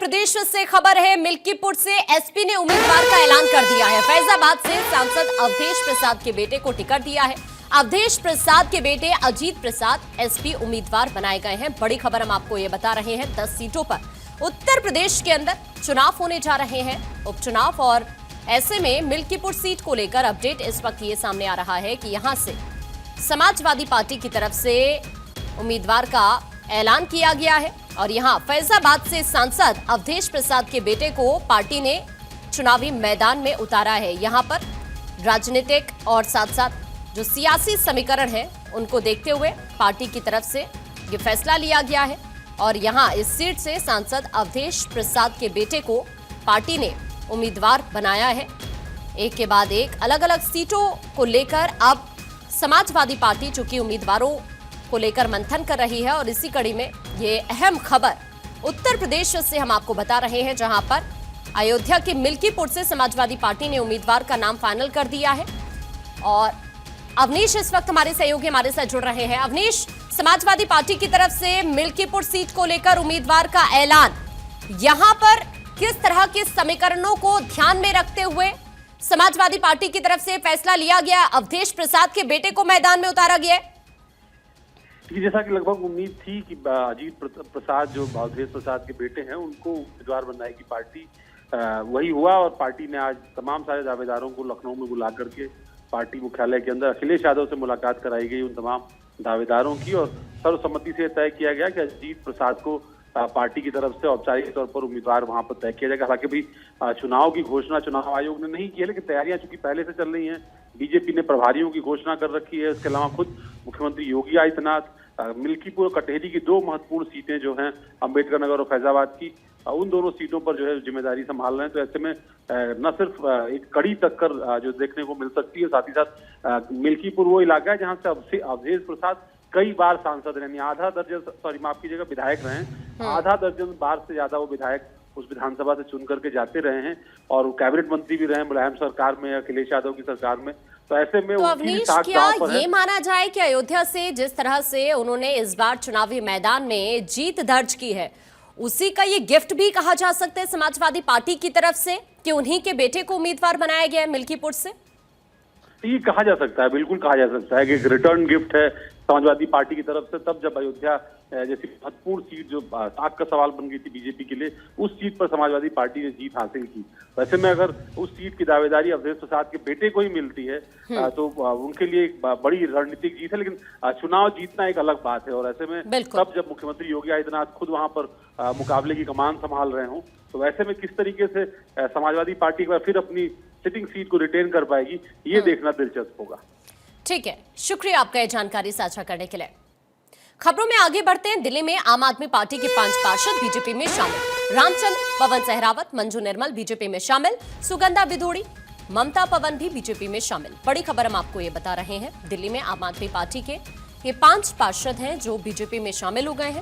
प्रदेश से खबर है। मिल्कीपुर से एसपी ने उम्मीदवार का ऐलान कर दिया है। फैजाबाद से सांसद अवधेश प्रसाद के बेटे को टिकट दिया है। अवधेश प्रसाद के बेटे अजीत प्रसाद एसपी उम्मीदवार बनाए गए हैं। बड़ी खबर हम आपको ये बता रहे हैं। 10 सीटों पर उत्तर प्रदेश के अंदर चुनाव होने जा रहे हैं, उपचुनाव। और ऐसे में मिल्कीपुर सीट को लेकर अपडेट इस वक्त ये सामने आ रहा है कि यहां से समाजवादी पार्टी की तरफ से उम्मीदवार का ऐलान किया गया है। और यहां फैजाबाद से सांसद अवधेश प्रसाद के बेटे को पार्टी ने चुनावी मैदान में उतारा है। यहां पर राजनीतिक और साथ साथ जो सियासी समीकरण है उनको देखते हुए पार्टी की तरफ से ये फैसला लिया गया है। और यहां इस सीट से सांसद अवधेश प्रसाद के बेटे को पार्टी ने उम्मीदवार बनाया है। एक के बाद एक अलग अलग सीटों को लेकर अब समाजवादी पार्टी चूंकि उम्मीदवारों को लेकर मंथन कर रही है। और इसी कड़ी में ये अहम खबर उत्तर प्रदेश से हम आपको बता रहे हैं, जहां पर अयोध्या के मिल्कीपुर से समाजवादी पार्टी ने उम्मीदवार का नाम फाइनल कर दिया है। और अवनीश इस वक्त हमारे सहयोगी हमारे साथ जुड़ रहे हैं। अवनीश, समाजवादी पार्टी की तरफ से मिल्कीपुर सीट को लेकर उम्मीदवार का ऐलान, यहां पर किस तरह के समीकरणों को ध्यान में रखते हुए समाजवादी पार्टी की तरफ से फैसला लिया गया, अवधेश प्रसाद के बेटे को मैदान में उतारा गया है? जैसा कि लगभग उम्मीद थी कि अजीत प्रसाद जो अवधेश प्रसाद के बेटे हैं उनको उम्मीदवार बनाएगी पार्टी, वही हुआ। और पार्टी ने आज तमाम सारे दावेदारों को लखनऊ में बुला करके पार्टी मुख्यालय के अंदर अखिलेश यादव से मुलाकात कराई गई उन तमाम दावेदारों की। और सर्वसम्मति से तय किया गया कि अजीत प्रसाद को पार्टी की तरफ से औपचारिक तौर पर उम्मीदवार वहां पर तय किया जाएगा। हालांकि भी चुनाव की घोषणा चुनाव आयोग ने नहीं की है, लेकिन तैयारियां चूंकि पहले से चल रही हैं। बीजेपी ने प्रभारियों की घोषणा कर रखी है। इसके अलावा खुद मुख्यमंत्री योगी आदित्यनाथ मिल्कीपुर और कटहरी की 2 महत्वपूर्ण सीटें जो हैं अम्बेडकर नगर और फैजाबाद की, उन दोनों सीटों पर जो है जिम्मेदारी संभाल रहे हैं। तो ऐसे में न सिर्फ एक कड़ी टक्कर जो देखने को मिल सकती है, साथ ही साथ मिल्कीपुर वो इलाका है जहां से अवधेश प्रसाद कई बार सांसद रहे, आधा दर्जन माफ कीजिएगा विधायक रहे हैं। आधा दर्जन बार से ज्यादा वो विधायक उस विधानसभा से चुन करके जाते रहे हैं। और वो कैबिनेट मंत्री भी रहे मुलायम सरकार में, अखिलेश यादव की सरकार में। तो ऐसे में तो अवनीश, क्या ये माना जाए कि अयोध्या से जिस तरह से उन्होंने इस बार चुनावी मैदान में जीत दर्ज की है, उसी का ये गिफ्ट भी कहा जा सकता है समाजवादी पार्टी की तरफ से कि उन्हीं के बेटे को उम्मीदवार बनाया गया है मिल्कीपुर से? ये कहा जा सकता है, बिल्कुल कहा जा सकता है कि एक रिटर्न गिफ्ट है समाजवादी पार्टी की तरफ से। तब जब अयोध्या जैसी महत्वपूर्ण सीट जो ताक का सवाल बन गई थी बीजेपी के लिए, उस सीट पर समाजवादी पार्टी ने जीत हासिल की। वैसे में अगर उस सीट की दावेदारी अवधेश प्रसाद के बेटे को ही मिलती है तो उनके लिए एक बड़ी रणनीतिक जीत है। लेकिन चुनाव जीतना एक अलग बात है। और ऐसे में तब जब मुख्यमंत्री योगी आदित्यनाथ खुद वहां पर मुकाबले की कमान संभाल रहे हों, तो वैसे में किस तरीके से समाजवादी पार्टी एक बार फिर अपनी सिटिंग सीट को रिटेन कर पाएगी, ये देखना दिलचस्प होगा। ठीक है, शुक्रिया आपका ये जानकारी साझा करने के लिए। खबरों में आगे बढ़ते हैं। दिल्ली में आम आदमी पार्टी के 5 पार्षद बीजेपी में शामिल। रामचंद्र, पवन सहरावत, मंजू निर्मल बीजेपी में शामिल। सुगंधा बिधूड़ी, ममता पवन भी बीजेपी में शामिल। बड़ी खबर हम आपको ये बता रहे हैं। दिल्ली में आम आदमी पार्टी के ये 5 पार्षद हैं जो बीजेपी में शामिल हो गए हैं।